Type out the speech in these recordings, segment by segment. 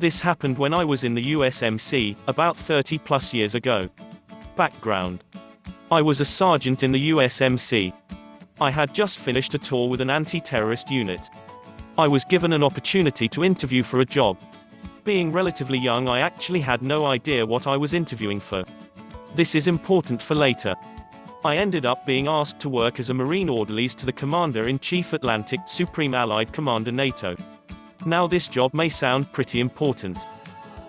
This happened when I was in the USMC, about 30 plus years ago. Background. I was a sergeant in the USMC. I had just finished a tour with an anti-terrorist unit. I was given an opportunity to interview for a job. Being relatively young, I actually had no idea what I was interviewing for. This is important for later. I ended up being asked to work as a Marine orderlies to the Commander-in-Chief Atlantic, Supreme Allied Commander NATO. Now this job may sound pretty important.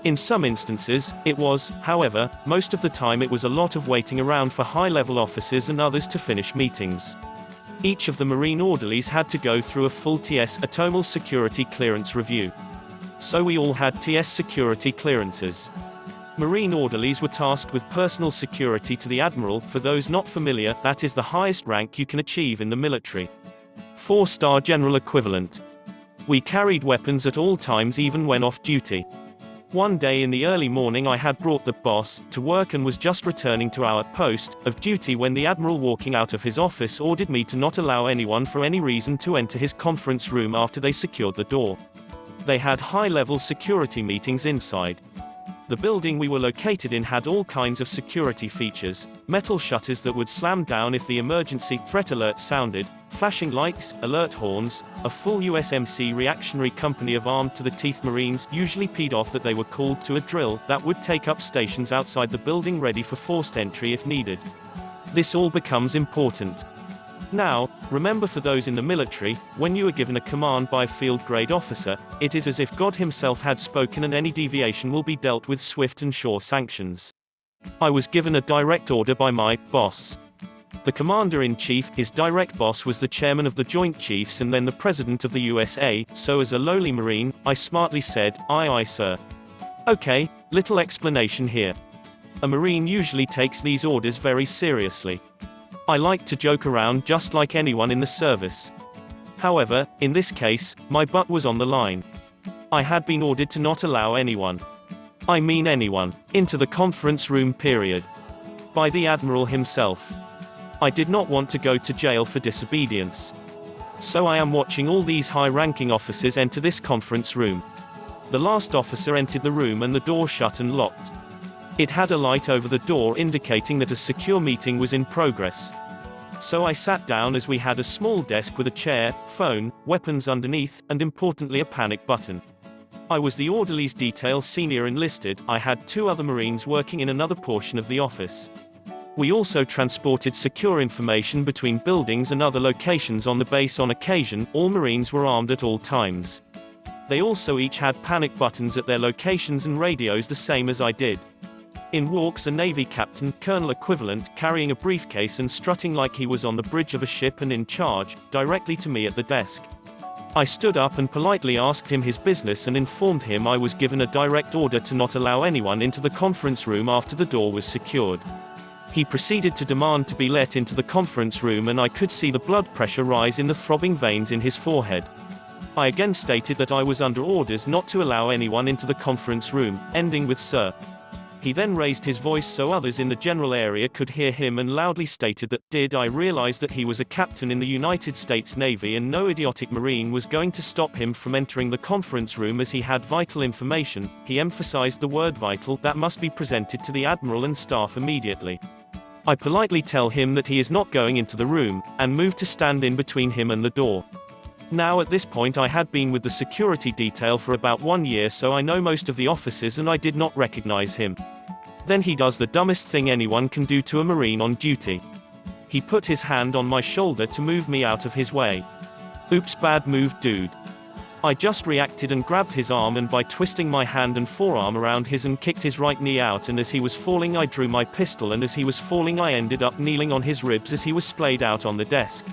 In some instances, it was, however, most of the time it was a lot of waiting around for high-level officers and others to finish meetings. Each of the Marine orderlies had to go through a full TS Atomic Security Clearance review. So we all had TS security clearances. Marine orderlies were tasked with personal security to the admiral. For those not familiar, that is the highest rank you can achieve in the military. 4-star general equivalent. We carried weapons at all times, even when off duty. One day in the early morning, I had brought the boss to work and was just returning to our post of duty when the admiral, walking out of his office, ordered me to not allow anyone for any reason to enter his conference room after they secured the door. They had high-level security meetings inside. The building we were located in had all kinds of security features: metal shutters that would slam down if the emergency threat alert sounded, flashing lights, alert horns, a full USMC reactionary company of armed-to-the-teeth Marines, usually peed off that they were called to a drill, that would take up stations outside the building ready for forced entry if needed. This all becomes important. Now, remember, for those in the military, when you are given a command by a field-grade officer, it is as if God himself had spoken, and any deviation will be dealt with swift and sure sanctions. I was given a direct order by my boss. The Commander-in-Chief, his direct boss, was the chairman of the Joint Chiefs and then the President of the USA, so as a lowly Marine, I smartly said, "Aye aye sir." Okay, little explanation here. A Marine usually takes these orders very seriously. I like to joke around just like anyone in the service. However, in this case, my butt was on the line. I had been ordered to not allow anyone, I mean anyone, into the conference room, period. By the Admiral himself. I did not want to go to jail for disobedience. So I am watching all these high-ranking officers enter this conference room. The last officer entered the room and the door shut and locked. It had a light over the door indicating that a secure meeting was in progress. So I sat down, as we had a small desk with a chair, phone, weapons underneath, and importantly a panic button. I was the orderlies detail senior enlisted. I had 2 other Marines working in another portion of the office. We also transported secure information between buildings and other locations on the base on occasion. All Marines were armed at all times. They also each had panic buttons at their locations and radios the same as I did. In walks a Navy captain, colonel equivalent, carrying a briefcase and strutting like he was on the bridge of a ship and in charge, directly to me at the desk. I stood up and politely asked him his business and informed him I was given a direct order to not allow anyone into the conference room after the door was secured. He proceeded to demand to be let into the conference room, and I could see the blood pressure rise in the throbbing veins in his forehead. I again stated that I was under orders not to allow anyone into the conference room, ending with "Sir." He then raised his voice so others in the general area could hear him and loudly stated that, did I realize that he was a captain in the United States Navy and no idiotic Marine was going to stop him from entering the conference room as he had vital information. He emphasized the word vital, that must be presented to the Admiral and staff immediately. I politely tell him that he is not going into the room, and move to stand in between him and the door. Now at this point I had been with the security detail for about 1 year, so I know most of the officers, and I did not recognize him. Then he does the dumbest thing anyone can do to a Marine on duty. He put his hand on my shoulder to move me out of his way. Oops, bad move, dude. I just reacted and grabbed his arm, and by twisting my hand and forearm around his and kicked his right knee out, and as he was falling I drew my pistol, and as he was falling I ended up kneeling on his ribs as he was splayed out on the desk.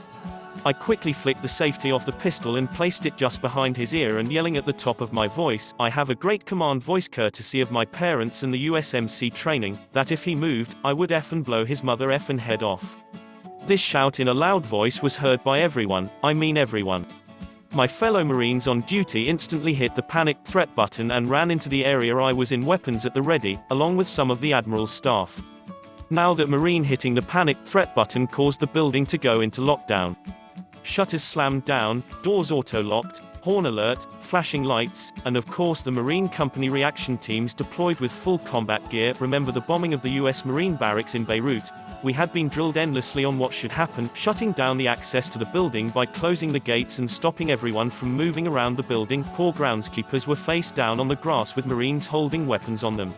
I quickly flicked the safety off the pistol and placed it just behind his ear, and yelling at the top of my voice, I have a great command voice courtesy of my parents and the USMC training, that if he moved, I would eff'n blow his mother eff'n head off. This shout in a loud voice was heard by everyone, I mean everyone. My fellow Marines on duty instantly hit the panic threat button and ran into the area I was in, weapons at the ready, along with some of the Admiral's staff. Now that Marine hitting the panic threat button caused the building to go into lockdown. Shutters slammed down, doors auto-locked, Horn alert, flashing lights, and of course the Marine Company reaction teams deployed with full combat gear. Remember the bombing of the US Marine barracks in Beirut? We had been drilled endlessly on what should happen, shutting down the access to the building by closing the gates and stopping everyone from moving around the building. Poor groundskeepers were face down on the grass with Marines holding weapons on them.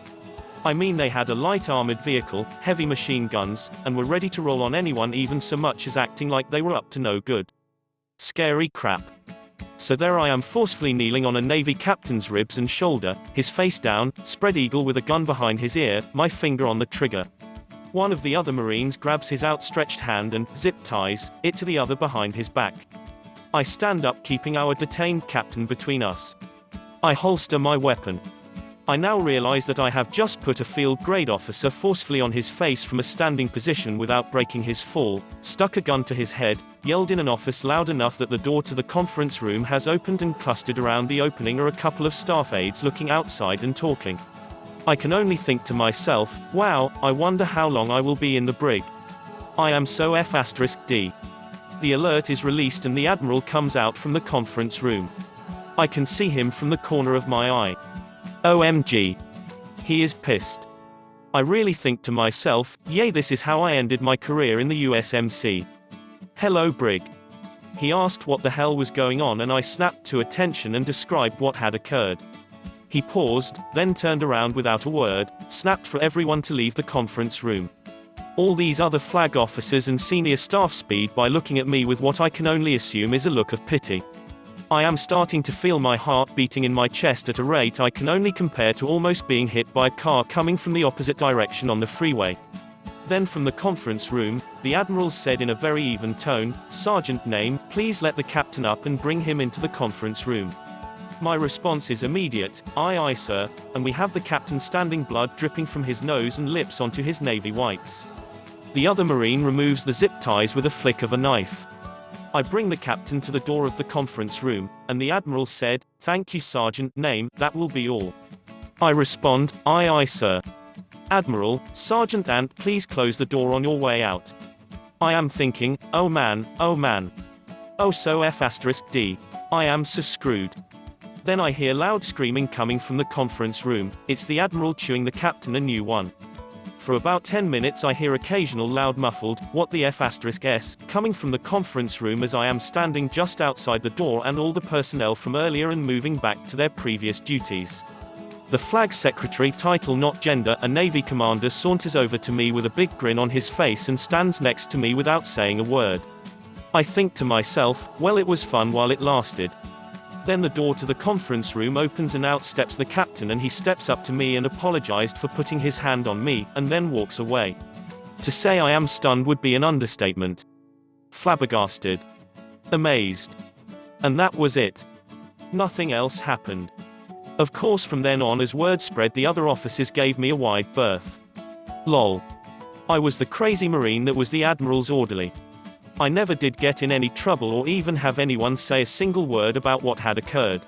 I mean, they had a light armored vehicle, heavy machine guns, and were ready to roll on anyone, even so much as acting like they were up to no good. Scary crap. So there I am, forcefully kneeling on a Navy captain's ribs and shoulder, his face down, spread eagle with a gun behind his ear, my finger on the trigger. One of the other Marines grabs his outstretched hand and zip ties it to the other behind his back. I stand up, keeping our detained captain between us. I holster my weapon. I now realize that I have just put a field grade officer forcefully on his face from a standing position without breaking his fall, stuck a gun to his head, yelled in an office loud enough that the door to the conference room has opened, and clustered around the opening are a couple of staff aides looking outside and talking. I can only think to myself, wow, I wonder how long I will be in the brig. I am so F***D. The alert is released and the admiral comes out from the conference room. I can see him from the corner of my eye. OMG. He is pissed. I really think to myself, yay, this is how I ended my career in the USMC. Hello brig. He asked what the hell was going on, and I snapped to attention and described what had occurred. He paused, then turned around without a word, snapped for everyone to leave the conference room. All these other flag officers and senior staff speed by, looking at me with what I can only assume is a look of pity. I am starting to feel my heart beating in my chest at a rate I can only compare to almost being hit by a car coming from the opposite direction on the freeway. Then from the conference room, the admiral said in a very even tone, "Sergeant name, please let the captain up and bring him into the conference room." My response is immediate, "Aye aye sir," and we have the captain standing, blood dripping from his nose and lips onto his navy whites. The other Marine removes the zip ties with a flick of a knife. I bring the captain to the door of the conference room, and the admiral said, "Thank you sergeant name, that will be all." I respond, "Aye aye sir." "Admiral, Sergeant Ant, please close the door on your way out." I am thinking, oh man, oh so F***D. I am so screwed. Then I hear loud screaming coming from the conference room. It's the admiral chewing the captain a new one. For about 10 minutes I hear occasional loud muffled, "What the F***s," coming from the conference room as I am standing just outside the door and all the personnel from earlier and moving back to their previous duties. The flag secretary, title not gender, a Navy commander, saunters over to me with a big grin on his face and stands next to me without saying a word. I think to myself, well, it was fun while it lasted. Then the door to the conference room opens and out steps the captain, and he steps up to me and apologized for putting his hand on me, and then walks away. To say I am stunned would be an understatement. Flabbergasted. Amazed. And that was it. Nothing else happened. Of course from then on, as word spread, the other officers gave me a wide berth. Lol. I was the crazy Marine that was the admiral's orderly. I never did get in any trouble or even have anyone say a single word about what had occurred.